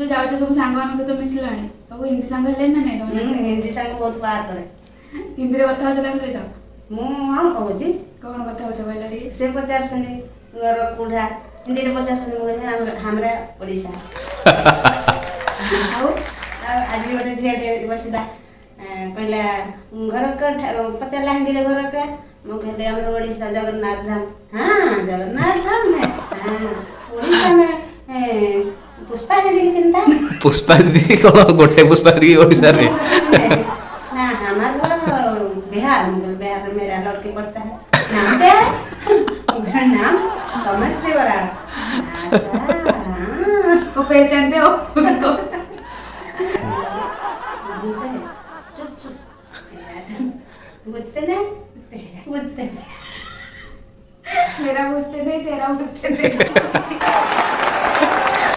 जो जाओ सब सांग मान सहित मिसलाणी सब हिंदी सांग हेले ना नहीं तुम हिंदी सांग बहुत बार करे हिंदी रे कथा होछ सहित मु हां कहूची कौन कथा होछ कहला रे से 50 सुनी घर कुढ़ा हिंदी रे 50 सुनी बोले हमरा ओडिशा आउ आज गोटे झियाटे बसिला कहला घर का पचारला हिंदी रे घर का मु कहले हमर ओडिशा जगन्नाथ धाम हां जगन्नाथ धाम में हां ओडिशा में पुष्पा दीदी की चिंता पुष्पा दीदी कौन गोटे पुष्पा दीदी ओडिशा रे ना हमार घर बिहार में बिहार में मेरा लड़की पढ़ता है नाम क्या है उनका नाम सोमेश्वरी बराड़ अच्छा को पहचानते हो उनको चुप चुप बुझते नहीं तेरा बुझते नहीं मेरा बुझते नहीं तेरा बुझते नहीं